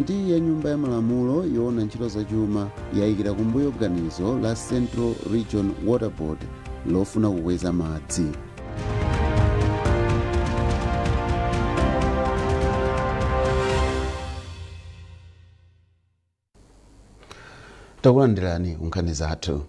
Ndi ya nyumba ya malamulo yoona ntchito zachuma yayikira kumbuyo ganizo la Central Region Water Board lofuna kukweza madzi. Takulandirani nkhani zathu.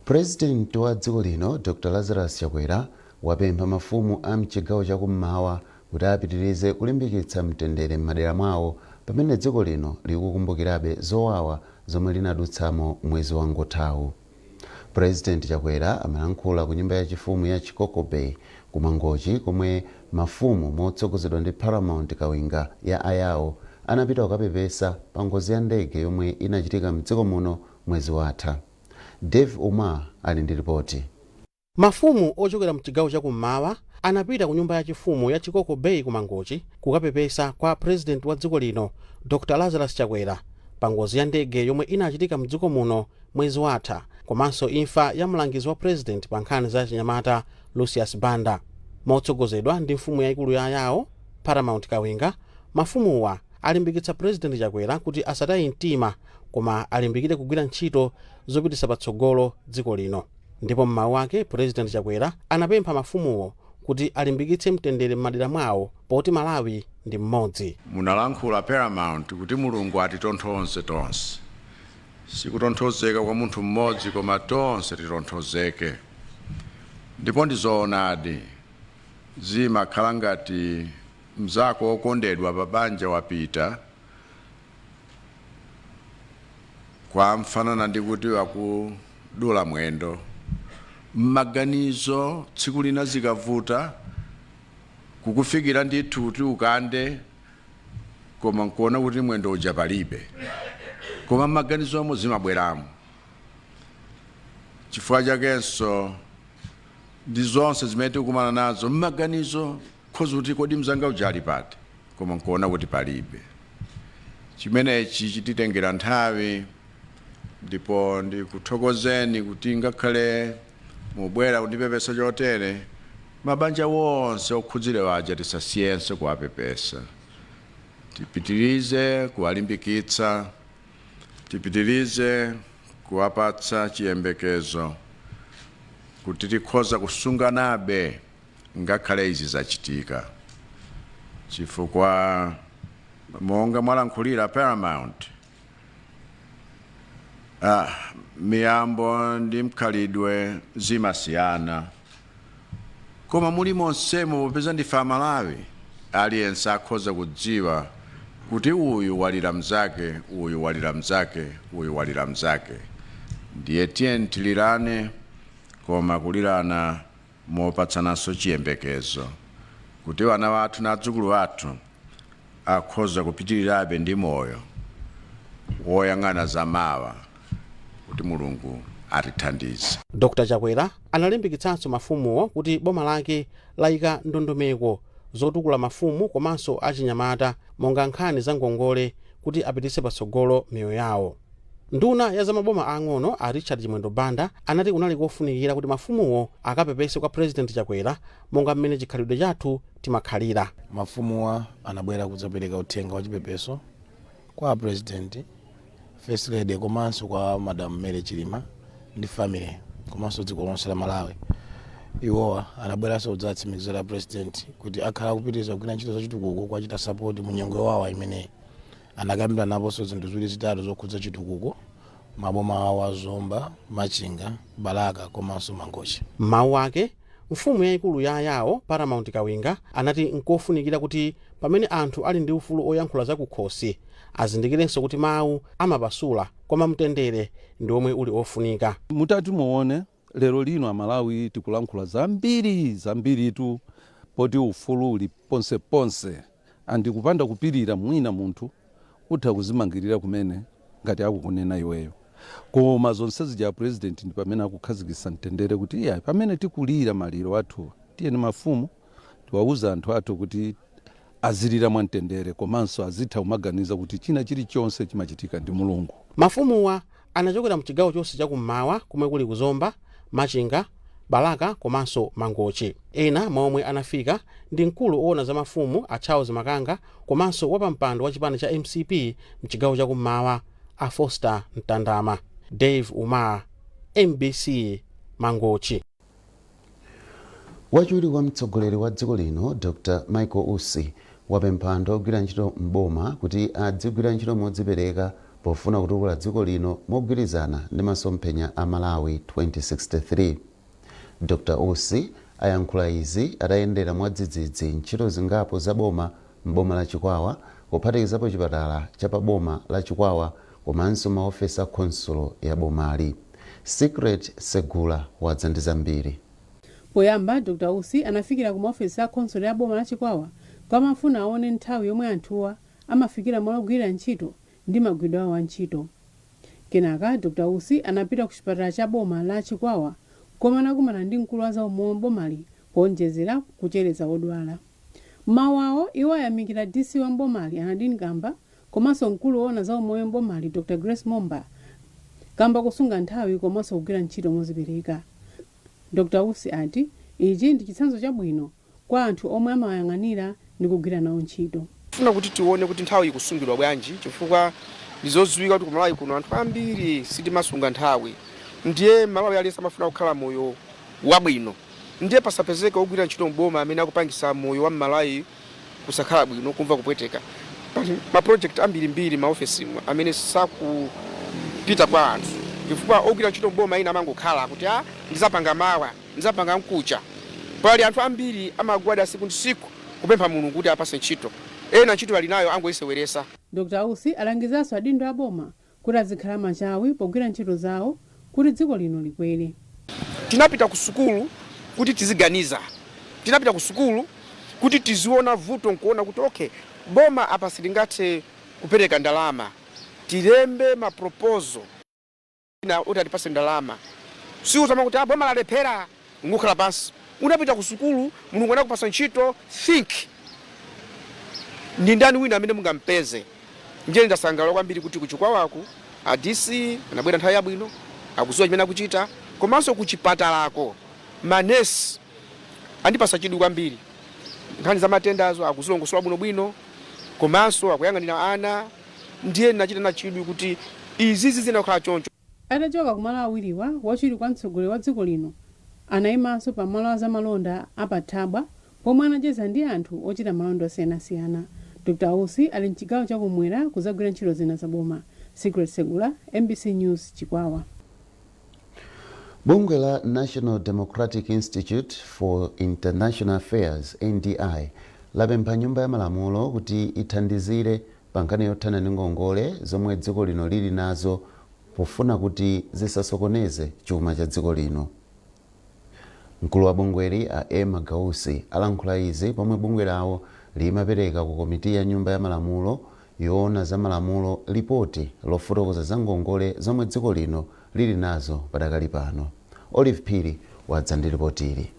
President wa dziko lino Dr. Lazarus Chakwera wapempha mafumu a mchigawo chakummawa kuti apitirize kulimbikitsa mtendere m'madera mwawo pamene dziko lino likukumbukirabe zowawa zomwe linadutsamo mwezi wangothawu. President Chakwera amalankhula ku nyumba yachifumu ya Chikoko Bay ku Mangochi komwe mafumu motsogozedwa ndi Paramount Kawinga ya ayawo anapita kukapepesa pa ngozi ya ndege yomwe inachitika mdziko muno mwezi watha. Dave Umar ali ndi ripoti. Mafumu ochokera mchigawo chakummawa anapita ku nyumba yachifumu ya Chikoko Bay ku Mangochi kukapepesa kwa president wa dziko lino Dr. Lazarus Chakwera pa ngozi ya ndege yomwe inachitika mdziko muno mwezi watha, komanso imfa ya mlangizi wa president pa nkhani za chinyamata Lucius Banda. Motsogozedwa ndi mfumu yaikulu ya ayawo Paramount Kawinga, mafumuwa alimbikitsa president Chakwera kuti asataye mtima koma alimbikire kugwira ntchito zopititsa patsogolo dziko lino. Ndipo m'mawu ake president Chakwera anapempha mafumuwo kuti alimbikitse mtendere m'madera mwawo poti Malawi ndi mmodzi. Munalankhula Paramount kuti Mulungu atitonthoze tonse. Sikutonthozeka kwa munthu mmodzi koma tonse titonthozeke. Ndipo ndizoonadi zimakhala ngati mzako okondedwa pabanja wapita kwa mfanana ndi kuti wakudula mwendo. Maganizo tsiku lina zikavuta kukufikira ndithu kuti ukande koma nkuona kuti mwendo uja palibe, koma maganizo amo zimabweramo. Chifukwa chakenso ndi zonse zimene tikumana nazo maganizo khoza kuti kodi mzanga uja ali pati, koma nkuona kuti palibe. Chimenechi chititengera nthawi, ndipo ndikuthokozeni kuti ngakhale mubwera kundipepesa chotere mabanja wonse okhudzire waja tisasiyense kuwapepesa. Tipitirize kuwalimbikitsa, tipitirize kuwapatsa chiyembekezo kuti tikhoza kusunganabe ngakhale izi zachitika. Chifukwa monga mwalankhulira Paramount, miyambo ndi mkhalidwe zimasiyana, koma muli monsemo popeza ndife Amalawi aliyense akhoza kudziwa kuti uyu walira mzake, uyu walira mzake, uyu walira mzake. Ndiye tiyeni tilirane koma kulirana mopatsananso chiyembekezo kuti wana wathu na adzukulu wathu akhoza kupitirirabe ndi moyo woyang'ana zamawa kuti Mulungu atithandize. Dr. Chakwera analimbikitsanso mafumuwo kuti boma lake layika ndondomeko zotukula mafumu komanso achinyamata monga nkhani za ngongole kuti apititse patsogolo miyoyo yawo. Nduna ya zamaboma ang'ono a Richard Chimwendo Banda anati kunali kofunikira kuti mafumuwo akapepese kwa president Chakwera monga mmene chikhalidwe chathu timakhalira. Mafumuwa anabwera kudzapereka uthenga wa chipepeso kwa president, First Lady komanso kwa Madam Mary Chilima ndi family komanso dziko lonse la Malawi. Iwowa anabweranso kudzatsimikizira president kuti akhala kupitiriza kugwira ntchito zachitukuko kwachita support mu nyengo wawo imene anakambira naponso zinthu ziwiri zitatu zokhudza chitukuko maboma awo a Zomba, Machinga, Balaka komanso Mangochi. Mawu ake mfumu yaikulu ya ayawo Paramount Kawinga anati nkofunikira kuti pamene anthu ali ndi ufulu oyankhula zakukhosi azindikirenso kuti mawu amapasula koma mtendere ndi omwe uli ofunika. Mutati muone lero lino Amalawi tikulankhula zambiritu poti ufulu uli ponse ponse andikupanda kupirira mwina munthu utha kuzimangirira kumene ngati akukunena iweyo. Koma zonse zija president ndi pamene akukhazikitsa mtendere kuti pamene tikulira maliro athu tiyeni mafumu tiwauza anthu athu kuti azilira mwamtendere komanso azitha kumaganiza kuti china chilichonse chimachitika ndi Mulungu. Mafumuwa anachokera mchigawo chonse chakummawa kumwe kuli ku Zomba, Machinga, Balaka komanso Mangochi. Ena momwe anafika ndi mkulu owona za mafumu a Charles Makanga komanso wapampando wa chipani cha MCP mchigawo chakummawa a Foster Ntandama. Dave Umar, MBC, Mangochi. Wachiwiri wa mtsogoleri wa dziko lino Dr. Michael Ussi wapempha anthu ogwira ntchito m'boma kuti adzigwira ntchito modzipereka pofuna kutukula dziko lino mogwirizana ndi masomphenya a Malawi 2063. Dr. Ussi ayankhula izi atayendera mwadzidzidzi ntchito zingapo za boma m'boma la Chikwawa kuphatikizapo chipatala cha pa boma la Chikwawa komanso maofesi a konsulo ya bomali. Secret Segula wadza ndi zambiri. Poyamba Dr. Ussi anafikira ku maofesi a konsulo ya boma la Chikwawa kwamafuna aone nthawi yomwe anthuwa amafikira malo ogwira ntchito ndi magwidwe awo a ntchito. Kenaka Dr. Ussi anapita ku chipatala cha boma la Chikwawa koma anakumana ndi mkulu wa zaumoyo mbomali kuonjezera kuchereza odwala. Mawu awo iwo ayamikira DC wa mbomali Anadine Kamba komanso mkulu owona zaumoyo mbomali Dr. Grace Momba kamba kusunga nthawi komanso kugwira ntchito modzipereka. Dr. Ussi ati ichi ndi chitsanzo chabwino kwa anthu omwe amayang'anira ndi kugwira nawo ntchito. Funa kuti tione kuti nthawi ikusungidwa bwanji chifukwa ndizodziwika kuti kumalawi kuno anthu ambiri sitimasunga nthawi. Ndiye Malawi aliyense amafuna kukhala moyo wabwino. Ndiye pasapezeka ogwira ntchito mboma amene akupangisa moyo wa Malawi kusakhala bwino kumva kupweteka. Ma project ambiri maofesi amene sakupita kwa anthu. Chifukwa ogwira ntchito mboma ina amangokhala kuti ndizapanga mawa, ndizapanga mkucha. Pali anthu ambiri amagwada siku ndi siku kupempha Mulungu kuti apase ntchito. Ena ntchito ali nayo angoyiseweresa. Dr. Ussi alangizanso adindo a boma kuti azikhala machawi pogwira ntchito zawo kuti dziko lino likwere. Tinapita ku sukulu kuti tiziganiza. Tinapita ku sukulu kuti tiziona vuto nkuona kuti okay, boma apa silingathe kupereka ndalama. Tilembe ma proposal na kuti atipase ndalama. Si utama kuti boma lalephera ngukhala pansi. Unapita ku sukulu, Mulungu anakupasa ntchito, think. Ndi ndani wina amene mungampeze. Ndiye ndasangalala kwambiri kuti kuchikwawaku a DC anabwera nthawi yabwino, akudziwa chimene akuchita, komanso kuchipatalako manesi andipasa chidwi kwambiri. Nkhani za matendazo akuzilongosola bwinobwino, komanso akuyang'anira ana. Ndiye ndinachita na chidwi kuti izi zinakhala choncho. Atachoka kumalo awiriwa wachiwiri kwa mtsogoleri wa dziko lino anayimanso pa malo a zamalonda apathabwa pomwe anacheza ndi anthu ochita malonda osiyanasiyana. Dr. Ussi ali mchigawo chakumwera kuzagwira ntchito zina za boma. Secret Segula, MBC News, Chikwawa. Bungwe la National Democratic Institute for International Affairs NDI lapempha nyumba ya malamulo kuti ithandizire pa nkhani yothana ndi ngongole zomwe dziko lino lili nazo pofuna kuti zisasokoneze chuma cha dziko lino. Mkulu wa bungweli a Emma Gausi alankhula izi pomwe bungwe lawo limapereka ku komiti ya nyumba ya malamulo yoona za malamulo ripoti lofotokoza za ngongole zomwe dziko lino lili nazo padakali pano. Olive Phiri wadza ndi ripoti ili.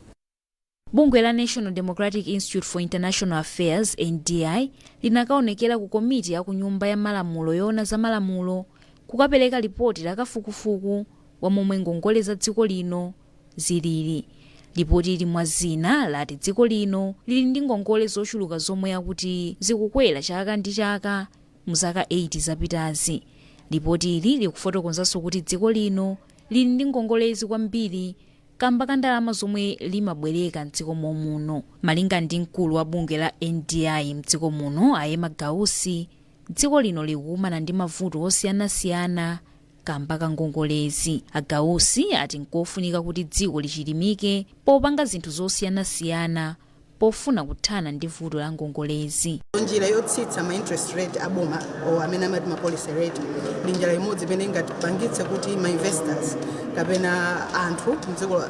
Bungwe la National Democratic Institute for International Affairs NDI linakaonekera ku komiti ya ku nyumba ya malamulo yoona za malamulo kukapereka ripoti la kafukufuku wa momwe ngongole za dziko lino zilili. Ripoti ili mwa zina lati dziko lino lili ndi ngongole zochuluka zomwe yakuti zikukwera chaka ndi chaka mu zaka 8 zapitazi. Ripoti ili likufotokozanso kuti dziko lino lili ndi ngongolezi kwambiri kamba ka ndalama zomwe limabwereka mdziko muno. Malinga ndi mkulu wa bungwe la NDI mdziko muno a Emma Gausi, dziko lino likukumana ndi mavuto osiyanasiyana kamba ka ngongolezi. A Gausi ati nkofunika kuti dziko lichilimike popanga zinthu zosiyanasiyana pofuna kuthana ndi vuto la ngongolezi. Njira yotsitsa ma interest rate aboma o amene amati ma policy rate ndi njira imodzi imene ingatipangitse kuti ma investors kapena anthu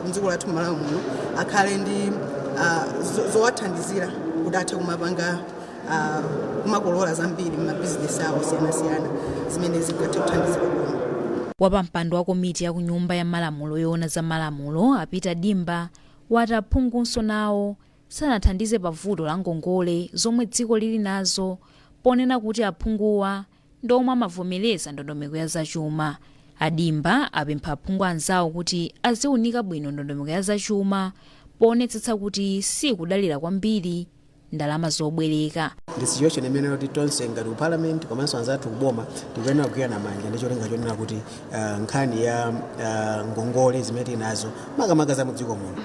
mdziko lathu Malawi muno akhale ndi zowathandizira kuti athe kumapanga kumakolola zambiri ma business awo osiyanasiyana zimene zingathe kuthandizira boma. Wapampando wa komiti ya ku nyumba ya malamulo yoona za malamulo apita Dimba wati aphungunso nawo sanathandize pa vuto la ngongole zomwe dziko lili nazo ponena kuti aphunguwa ndomwe amavomereza ndondomeko ya zachuma. Adimba apempha aphungu anzawo kuti aziunika bwino ndondomeko ya zachuma poonetsetsa kuti sikudalira kwambiri ndalama zobwereka. Ndi situation imene kuti tonse ngati ku parliament komanso anzathu kuboma tikuyenera kugwirana manja ndi cholinga chonena kuti nkhani ya ngongole zimene tinazo makamaka za mudziko muno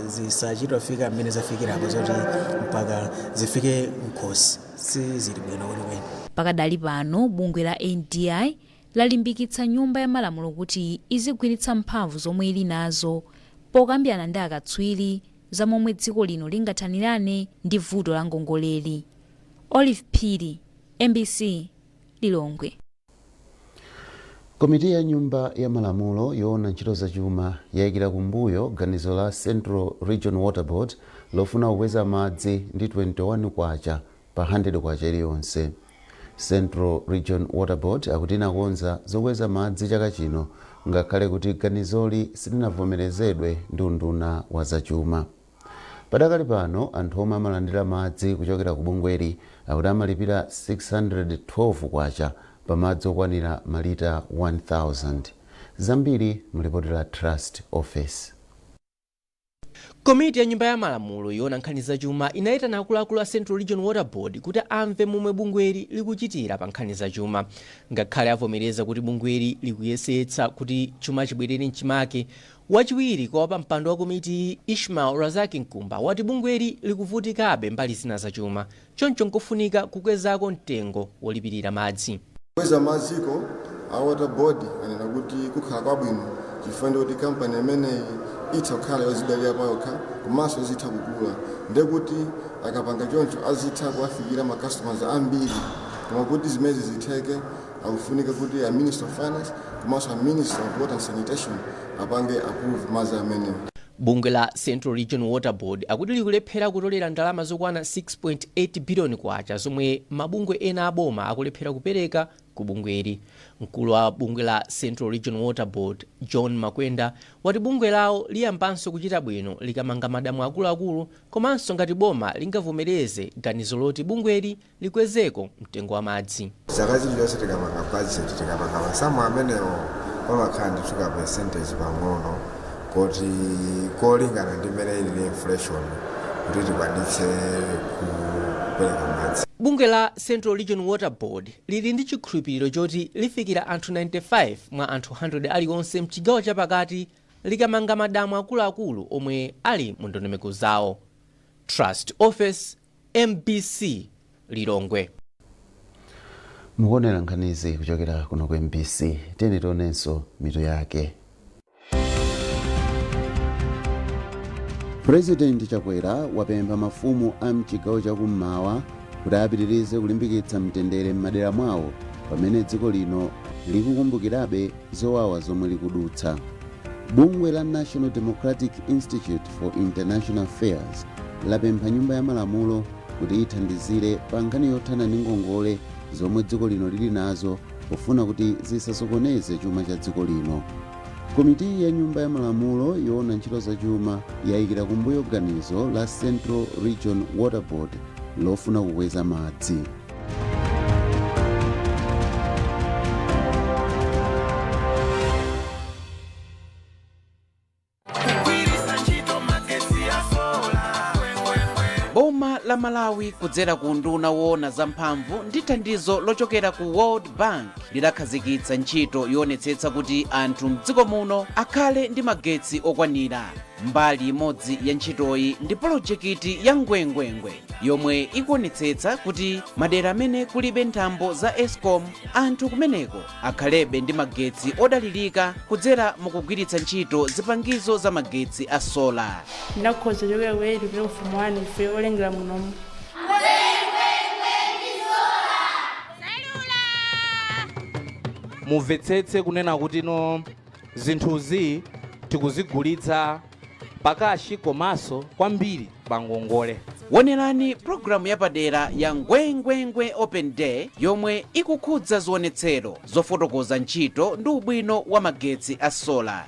zisachitofika mmene zafikirapo zoti mpaka zifike mkhosi sizili bwino kwenikweni. Pakadali pano bungwe la NDI lalimbikitsa nyumba ya malamulo kuti izigwiritsa mphamvu zomwe ili nazo pokambirana ndi akatswiri za momwe dziko lino lingathanirane ndi vuto la ngongoleli. Olive Phiri, MBC, Lilongwe. Komiti ya nyumba ya malamulo yoona ntchito zachuma yayikira kumbuyo ganizo la Central Region Water Board lofuna kukweza madzi ndi 21 kwacha pa 100 kwacha iliyonse. Central Region Water Board akuti inakonza zokweza madzi chaka chino ngakhale kuti ganizoli silinavomerezedwe ndi unduna wa zachuma. Padakali pano anthu omwe amalandira madzi kuchokera ku bungweli akuti amalipira 612 kwacha pa madzi okwanira malita 1000. Zambiri mlipoti la Trust Office. Komiti ya nyumba ya malamulo yoona nkhani zachuma inayitana akuluakulu a Central Region Water Board kuti amve momwe bungweli likuchitira pa nkhani zachuma. Ngakhale avomereza kuti bungweli likuyesetsa kuti chuma chibwerere mchimake, wachiwiri kwa pampando wa komiti Ishmael Razaki Nkumba wati bungweli likuvutikabe mbali zina zachuma, choncho nkofunika kukwezako mtengo wolipirira madzi. Kweza maziko a Water Board anena kuti kukhala kwabwino chifukwa kuti kampani imeneyi itha kukhala yozidalira payokha komanso zitha kukula ndekuti akapanga choncho azitha kuwafikira ma customers ambiri, koma kuti zimezi zitheke akufunika kuti a Minister of Finance komanso a Minister of Water and Sanitation apange approve madzi amenewo. Bungwe la Central Region Water Board akuti likulephera kutolera ndalama zokwana 6.8 billion kwacha zomwe mabungwe ena aboma akulephera kupereka ku bungweli. Mkulu wa bungwe la Central Region Water Board John Makwenda wati bungwe lawo liyambanso kuchita bwino likamanga madamu akuluakulu komanso ngati boma lingavomereze ganizo loti bungweli likwezeko mtengo wa madzi. Zaka ziliyonse tikamanga budget tikamanga masamu amenewo pamakhala ndithuka percentage pang'ono kuti kolingana ndi mmene ili inflation kuti tikwanitse kupereka madzi. Bungwe la Central Region Water Board lili ndi chikhulupiriro choti lifikira anthu 95 mwa anthu 100 aliwonse mchigawo chapakati likamanga madamu akuluakulu omwe ali mu ndondomeko zawo. Trust Office, MBC, Lilongwe. Mukuonera nkhanizi kuchokera kuno ku MBC. Tiyeni tionenso mitu yake. President Chakwera wapempha mafumu a mchigawo chakummawa kuti apitirize kulimbikitsa mtendere m'madera mwawo pamene dziko lino likukumbukirabe zowawa zomwe likudutsa. Bungwe la National Democratic Institute for International Affairs lapempha nyumba ya malamulo kuti ithandizire pa nkhani yothana ndi ngongole zomwe dziko lino lili nazo pofuna kuti zisasokoneze chuma cha dziko lino. Komiti ya nyumba ya malamulo yoona ntchito za chuma yayikira kumbuyo ganizo la Central Region Water Board lofuna kukweza madzi. Boma la Malawi kudzera ku unduna woona zamphamvu ndi thandizo lochokera ku World Bank lidakhazikitsa ntchito yoonetsetsa kuti anthu mdziko muno akhale ndi magetsi okwanira. Mbali imodzi ya ntchitoyi ndi polojekiti ya ngwengwengwe yomwe ikuonetsetsa kuti madera amene kulibe nthambo za Eskom anthu kumeneko akhalebe ndi magetsi odalirika kudzera mukugwiritsa ntchito zipangizo za magetsi a sola. Ndakhoza chokera kweli kuti ufumu wanu ife olengera munomu. Mumvetsetse kunena kuti no zinthuzi tikuzigulitsa pakashi komanso kwambiri pangongole. Wonerani programu yapadera ya ngwengwengwe Open Day yomwe ikukhudza zionetsero zofotokoza ntchito ndi ubwino wa magetsi a sola.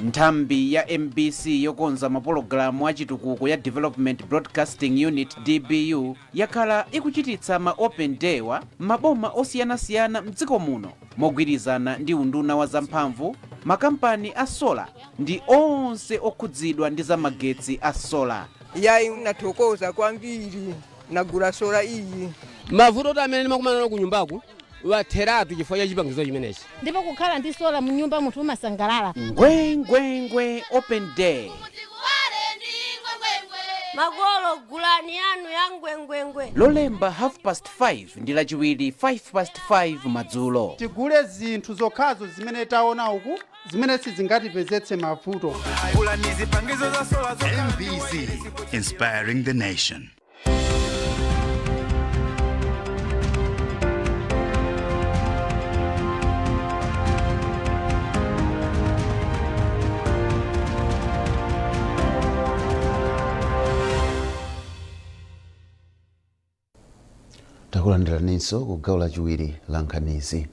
Nthambi ya MBC yokonza mapologalamu achitukuko ya Development Broadcasting Unit DBU yakhala ikuchititsa ma Open Day wa maboma osiyanasiyana mdziko muno mogwirizana ndi unduna wa zamphamvu, makampani a sola ndi onse okhudzidwa ndi za magetsi a sola. Yayi nathokoza kwambiri nagula sola iyi. Mavuto amene makumana ku nyumbaku watheratu chifukwa cha chipangizo chimenechi. Ndipo kukhala ndi sola mu nyumba munthu umasangalala. Ngwengwengwe open day. Magolo gulani yanu ya ngwengwengwe. Lolemba 5:30 ndi lachiwiri 5:05 madzulo. Tigule zinthu zokhazo zimene taona uku zimene sizingatipezetse mavuto. MBC, inspiring the nation. takulandiraninso ku gawo lachiwiri la nkhanizi.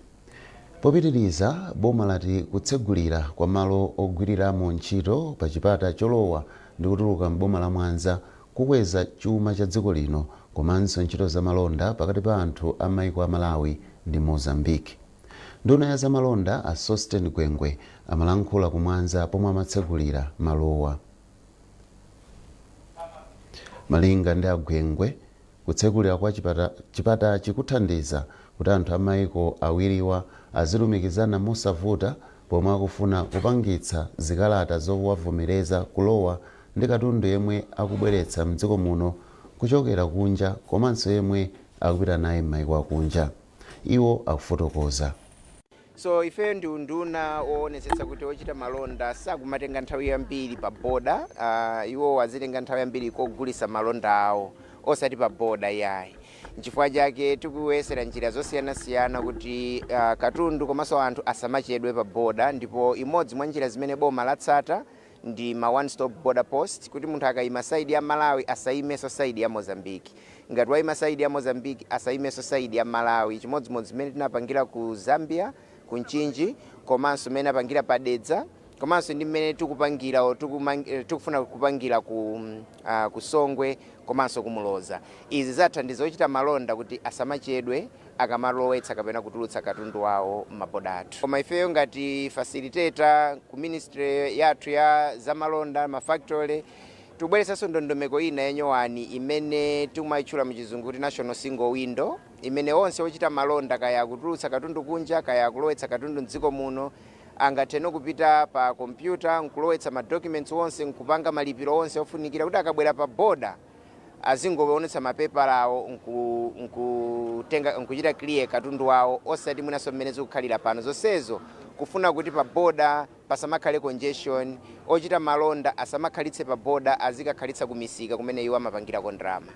Popitiriza, boma lati kutsegulira kwa malo ogwiriramo ntchito pa chipata cholowa ndi kutuluka m'boma la Mwanza kukweza chuma cha dziko lino komanso ntchito za malonda pakati pa anthu a maiko a Malawi ndi Mozambique. Nduna ya zamalonda a Sosten Gwengwe amalankhula ku Mwanza pomwe amatsegulira malowa. Malinga ndi Gwengwe, kutsegulira kwa chipata chikuthandiza kuti anthu a maiko awiriwa azilumikizana mosavuta pomwe akufuna kupangitsa zikalata zowavomereza kulowa ndi katundu yemwe akubweretsa mdziko muno kuchokera kunja komanso yemwe akupita naye m'maiko akunja. Iwo akufotokoza. So ife ndi unduna woonetsetsa kuti ochita malonda sakumatenga nthawi yambiri pa boda, iwo azitenga nthawi yambiri kogulisa malonda awo osati pa boda yayi. Nchifukwa chake tikuyesera njira zosiyanasiyana kuti katundu komanso anthu asamachedwe pa boda, ndipo imodzi mwa njira zimene boma latsata ndi ma one stop border post, kuti munthu akayima saidi ya Malawi asayimeso saidi ya Mozambique. Ngati wayima saidi ya Mozambique asayimeso saidi ya Malawi. Chimodzimodzi zimene tinapangira ku Zambia, ku Nchinji, komanso mmene apangira pa Dedza, komanso ndi mmene tikufuna kupangira ku Songwe komanso ku Muloza. Izi zathandiza ochita malonda kuti asamachedwe akamalowetsa kapena kutulutsa katundu wawo m'maboda athu. Koma ifeyo ngati facilitator ku ministry yathu ya zamalonda mafactory tubweretsanso ndondomeko ina yenyowani imene timayitchula muchizungu kuti national single window, imene onse ochita malonda kaya kutulutsa katundu kunja kaya kulowetsa katundu mdziko muno angathe kupita pa kompyuta nkulowetsa ma documents onse nkupanga malipiro onse ofunikira kuti akabwera pa boda azingoonetsa mapepala awo nkuchita clear katundu wawo osati mwinaso mmene zikukhalira pano. Zonsezo kufuna kuti pa boda pasamakhale congestion, ochita malonda asamakhalitse pa boda, azikakhalitsa kumisika kumene iwo amapangirako ndalama.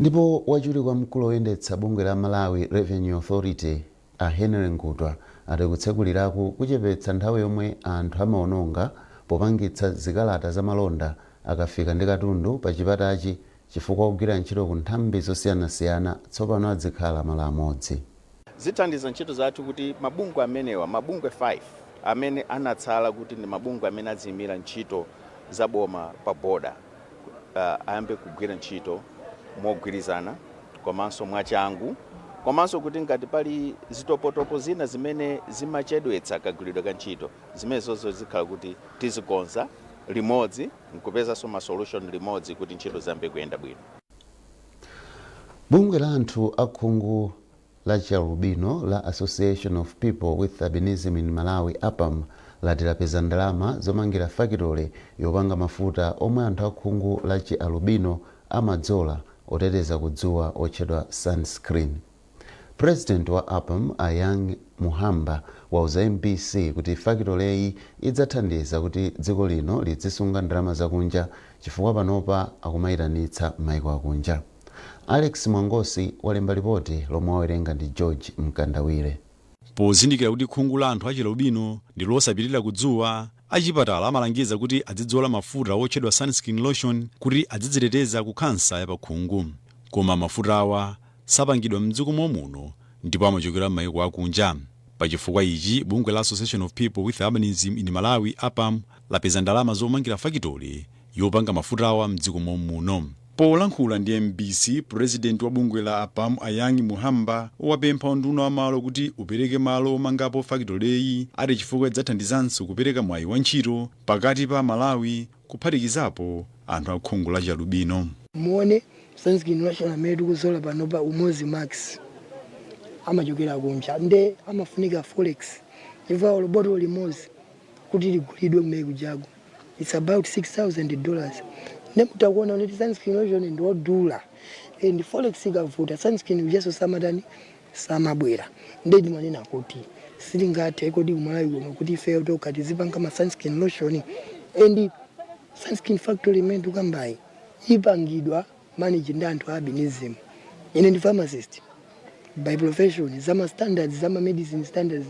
Ndipo wachiwiri kwa mkulu oyendetsa bungwe la Malawi Revenue Authority a Henry Ngutwa ati kutseguliraku kuchepetsa nthawi yomwe anthu amaononga popangitsa zikalata za malonda akafika ndi katundu pa chipatachi chifukwa kugwira ntchito ku nthambi zosiyanasiyana tsopano adzikhala malo amodzi. Zithandiza ntchito zathu kuti mabungwe amenewa, mabungwe 5 amene anatsala kuti ndi mabungwe amene aziyimira ntchito za boma pa boda, ayambe kugwira ntchito mogwirizana komanso mwachangu, komanso kuti ngati pali zitopotopo zina zimene zimachedwetsa kagwiridwe ka ntchito zimenezozo zikhala kuti tizikonza limodzi nkupezanso ma solution limodzi kuti ntchito ziyambe kuyenda bwino. Bungwe la anthu akhungu la Chialubino la Association of People with Albinism in Malawi APAM lati lapeza ndalama zomangira fakitole yopanga mafuta omwe anthu akhungu la Chialubino amadzola oteteza kudzuwa otchedwa sunscreen. President wa APAM Ayang Muhamba wauza MBC kuti fakitoleyi idzathandiza kuti dziko lino lidzisunga ndalama zakunja chifukwa panopa akumayitanitsa maiko akunja. Alex Mwangosi walemba ripoti lomwe wawerenga ndi George Mkandawire. Pozindikira kuti khungu la anthu achilubino ndi losapitirira kudzuwa, achipatala amalangiza kuti azidzola mafuta otchedwa sunscreen lotion kuti azidziteteza ku kansa ya pakhungu. Koma mafuta awa sapangidwa mdziko muno ndipo amachokera m'maiko akunja. Pachifukwa ichi, bungwe la Association of People with Albinism in Malawi APAM lapeza ndalama zomangira fakitole yopanga mafuta awa mdziko muno. polankhula ndi MBC, president wa bungwe la APAM Ayangi Muhamba wapempha unduna wa malo kuti upereke malo omangapo fakitoleyi ati chifukwa idzathandizanso kupereka mwayi wa ntchito pakati pa Malawi kuphatikizapo anthu a khungu la chalubino. muone Sunskin Lotion amene tikuzola pano pa Umozi Max amachokera kunja nde amafunika forex chifukwa bottle limozi kuti ligulidwe kumene kujago it's about $6,000 nemutakuona kuti Sunskin Lotion ndiodula and forex ikavuta Sunskin ujeso samatani samabwera ndedi manena kuti silingathe kodi kumalawi kuno kuti ife tokati zipanga ma Sunskin Lotion and Sunskin factory imene tukambayi ipangidwa manage ndi anthu albinism. Ine ndi pharmacist by profession, zama standards, zama medicine standards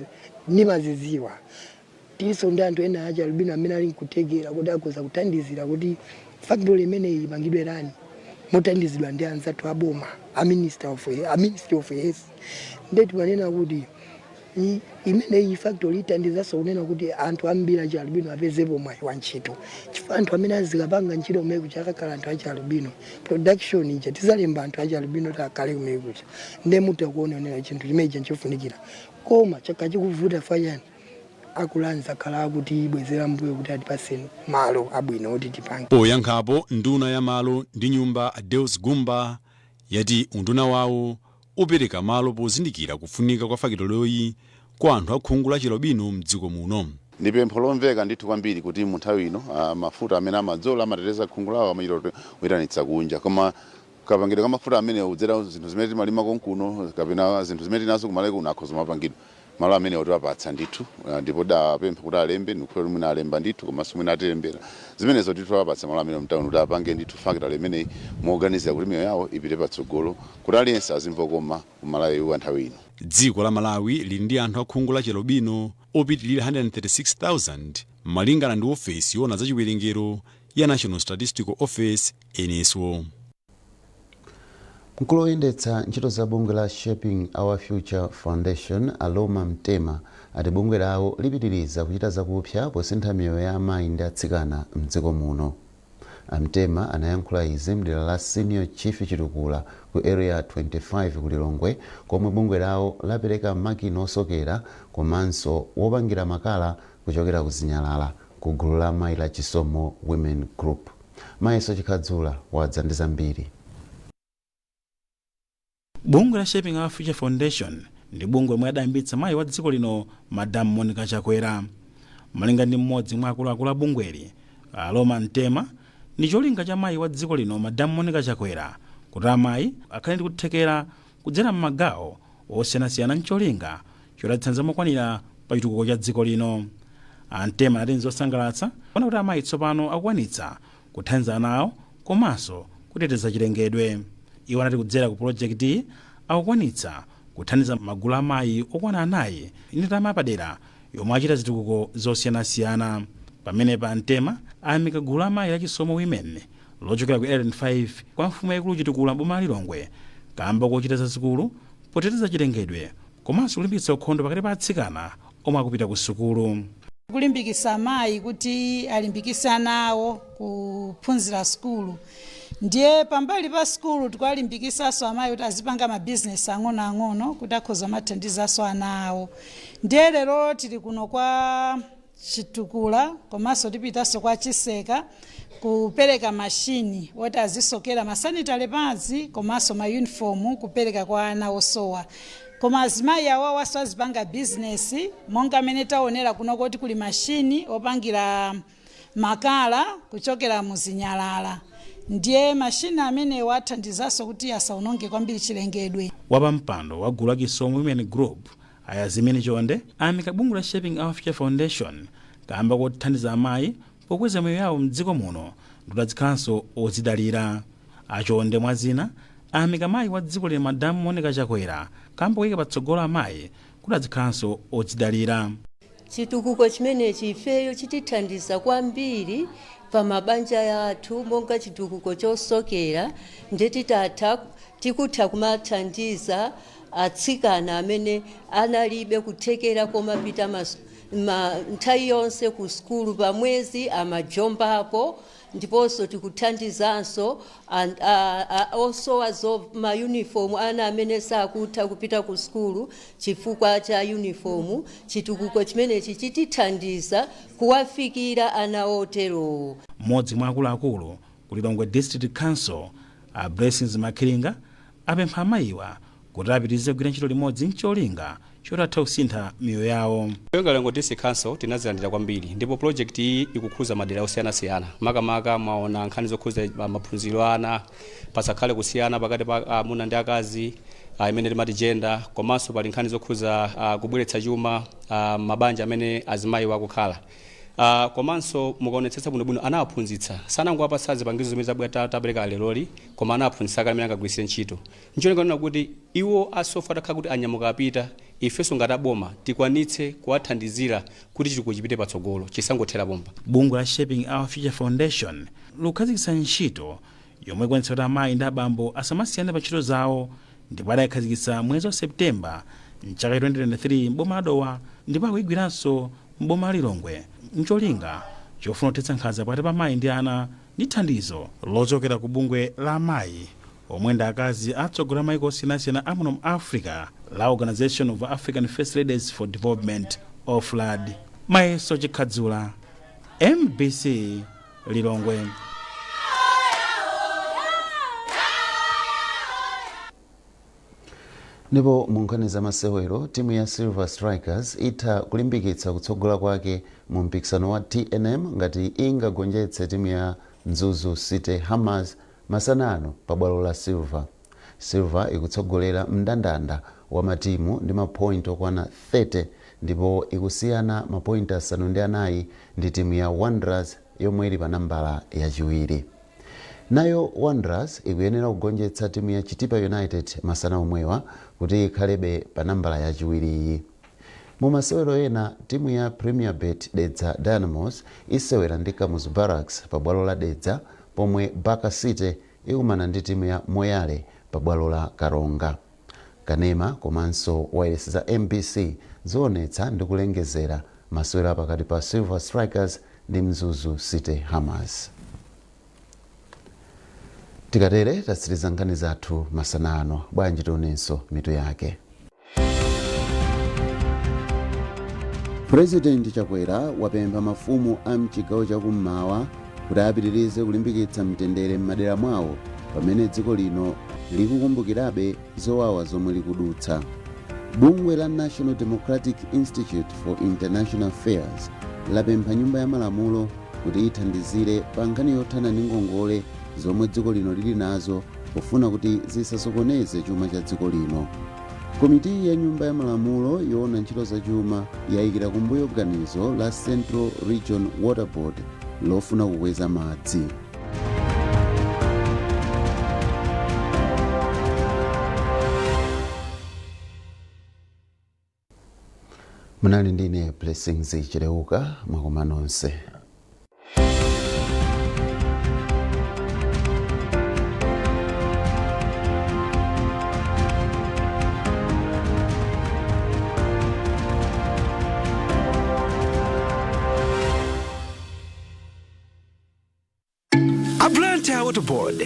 nimaziziwa. Tiso ndi anthu ena aja albino amene ali nkutegera kuti akoza kuthandizira kuti factory imene ipangidwe rani mothandizidwa ndi anzathu aboma, a ministry of health. Ndeti manena kuti imene iyi factory ithandizaso kunena kuti anthu ambiri aja albino apezepo mwayi wa ntchito. Chifukwa anthu amene azikapanga ntchito kumene kucha akakhala anthu aja albino production ija tizalemba anthu aja albino takale kumene kucha nde mutakuona onena chinthu chimene chanchofunikira koma chaka chikuvuta fanyani akulanza khala kuti ibwezera mbuyo kuti atipase malo abwino kuti tipange. Poyankhapo nduna ya malo ndi nyumba Adeus Gumba yati unduna wawo upereka malo pozindikira kufunika kwa fakitoleyi kwa anthu akhungu la chalubino mdziko muno. Ndi pempho lomveka ndithu kwambiri kuti mu nthawi ino mafuta amene amadzola amateteza khungu lawo amayiro kuyitanitsa kunja koma kapangidwe ka mafuta amene udzera zinthu zimene timalima konkuno kapena zinthu zimene tinazo kumalawi kuno akhoza mapangidwe malo amene otipatsa ndithu ndipo da pempho kuti alembe ndikukhulupirira mwina alemba ndithu komanso mwina atilembera zimenezo ndithu apatsa malo amene mtawuni kuti apange ndithu fakitale imene moganizira kuti miyoyo yawo ipite patsogolo kuti aliyense azimva koma kumalawi wa nthawi ino. Dziko la Malawi lili ndi anthu akhungu la chalubino opitilira 136,000 malingana ndi ofesi yona za chiwerengero ya National Statistical Office NSO. Mkulu woyendetsa ntchito za bungwe la Shaping Our Future Foundation Aloma Mtema ati bungwe lawo lipitiriza kuchita zakupsa posintha miyoyo ya amayi ndi atsikana mdziko muno. Mtema anayankhula izi mdera la Senior Chief Chitukula ku area 25 ku Lilongwe komwe bungwe lawo lapereka makina osokera komanso wopangira makala kuchokera ku Zinyalala ku gulu la amayi la Chisomo Women Group. Mayiso Chikhadzula wadza ndi zambiri. Bungwe la Shaping Our Future Foundation ndi bungwe lomwe adayambitsa mayi wa dziko lino Madam Monica Chakwera. Malinga ndi mmodzi mwa akuluakulu a bungweli Aloma Mtema, ndi cholinga cha mayi wa dziko lino Madam Monica Chakwera kuti amayi akhale ndi kuthekera kudzera m'magawo osiyanasiyana ncholinga cholatitsanza mokwanira pa chitukuko cha dziko lino. Mtema anati nzosangalatsa kuona kuti amayi tsopano akukwanitsa kuthandiza ana awo komanso kuteteza chilengedwe. Iwo anati kudzera ku project iyi akukwanitsa kuthandiza magulu amayi okwana anayi ndi ndalama yapadera yomwe achita zitukuko zosiyanasiyana. Pamene pa Mtema ayamika gulu la amayi la Chisomo Women lochokera ku area 5 kwa mfumu yaikulu Chitukula boma la Lilongwe kamba kochita zazikulu poteteza chilengedwe komanso kulimbikitsa ukhondo pakati pa atsikana omwe akupita ku sukulu. Kulimbikitsa amayi kuti alimbikitse ana awo kuphunzira sukulu. Ndiye pambali pa sukulu tikulimbikitsanso amayi kuti azipanga mabizinesi ang'onoang'ono kuti akhoza mathandizaso ana awo. Ndiye lero tili kuno kwa Chitukula komanso tipitanso kwa Chiseka kupereka mashini woti azisokera masanitary pads komanso ma uniform kupereka kwa ana osowa. Koma azimayi awo waso azipanga bizinesi monga amene taonera kuno kuti kuli mashini opangira makala kuchokera mu Zinyalala. Ndiye mashini amene wathandizaso kuti asaononge kwambiri chilengedwe. Wapampando wa gulu la Chisomo Women Group Ayazimene Chonde ayamika bungwe la Shaping Our Future Foundation kamba kothandiza amayi pokweza miyoyo yawo mdziko muno ndi azikhalanso ozidalira. Achonde mwa zina ayamika mayi wa dziko lino Madam Monica Chakwera kamba kuyika patsogolo amayi kuti azikhalanso ozidalira. Chitukuko chimenechi ifeyo chitithandiza kwambiri pa mabanja yathu monga chitukuko chosokera ndeti tikutha kumathandiza atsikana amene analibe kuthekera koma pita nthawi yonse ku sukulu pamwezi amajombapo ndiponso tikuthandizanso osowa ma uniform ana amene sakutha kupita ku skulu chifukwa cha uniform. Chitukuko chimenechi chitithandiza kuwafikira ana oterowo. Mmodzi mwa akuluakulu ku Lilongwe District Council Blessings Makilinga apempha amayiwa kuti apitirize kugwira ntchito limodzi ncholinga chotatha kusintha miyoyo yawo. Lilongwe District Council tinazilandira kwambiri ndipo project iyi ikukhuza madera osiyanasiyana. Makamaka mwaona nkhani zokhuza maphunziro ana, pasakhale kusiyana pakati pa amuna ndi akazi, imene timati gender, komanso pali nkhani zokhuza kubweretsa chuma mabanja amene azimayi wakukhala. Komanso mukaonetsetsa bwinobwino anawaphunzitsa sanangowapa zipangizo zimene zabwera tapereka leloli, koma anawaphunzitsa amene angagwiritse ntchito. Ncholinga nena kuti iwo asofa atakhala kuti anyamuka apita, ifenso ngati aboma tikwanitse kuwathandizira kuti chitukuko chipite patsogolo chisangothera bomba. Bungwe la Shaping Our Future Foundation likukhazikitsa ntchito yomwe ikwanitsa kuti amayi ndi abambo asamasiyane pa ntchito zawo, ndipo adayikhazikitsa mwezi wa Septemba mchaka 2023 m'boma la Dowa, ndipo akuyigwiranso m'boma la Lilongwe ncholinga chofuna kuthetsa nkhanza pakati pa amayi ndi ana ndi thandizo lochokera ku bungwe la amayi omwe ndi akazi atsogoleri mayiko osiyanasiyana amuno mu Africa la Organization of African First Ladies for Development OFLAD. Mayeso Chikhadzula, MBC Lilongwe. Ndipo munkhani za masewero, timu ya Silver Strikers itha kulimbikitsa kutsogola kwake mu mpikisano wa TNM ngati ingagonjetse timu ya Mzuzu City Hammers masanano pa bwalo la Silver. Silver ikutsogolera mndandanda wa matimu ndi mapoint okwana 30 ndipo ikusiyana mapoint 5 ndi timu ya Wanderers yomwe ili pa nambala yachiwiri. Nayo Wanderers ikuyenera kugonjetsa timu ya Chitipa United masana omwewa kuti ikhalebe pa nambala yachiwiri iyi. Mu masewero ena, timu ya Premier Bet Dedza Dynamos isewera ndi Kamuzu Barracks pa bwalo la Dedza, pomwe Baka City ikumana ndi timu ya Moyale pa bwalo la Karonga. Kanema komanso wireless za MBC zoonetsa ndi kulengezera masewero pakati pa Silver Strikers ndi Mzuzu City Hammers. Tikatere tatsiriza nkhani zathu masanano, bwanji tionenso mitu yake. President Chakwera wapempha mafumu a mchigawo chakummawa kuti apitirize kulimbikitsa mtendere m'madera mwawo pamene dziko lino likukumbukirabe zowawa zomwe likudutsa. Bungwe la National Democratic Institute for International Affairs lapempha nyumba ya malamulo kuti ithandizire pa nkhani yothana ndi ngongole zomwe dziko lino lili nazo pofuna kuti zisasokoneze chuma cha dziko lino. Komiti ya nyumba ya malamulo yoona ntchito za chuma yayikira kumbuyo ganizo la Central Region Water Board lofuna kukweza madzi. Munali ndine Blessings Chileuka, mwakoma nonse. Blantyre Water Board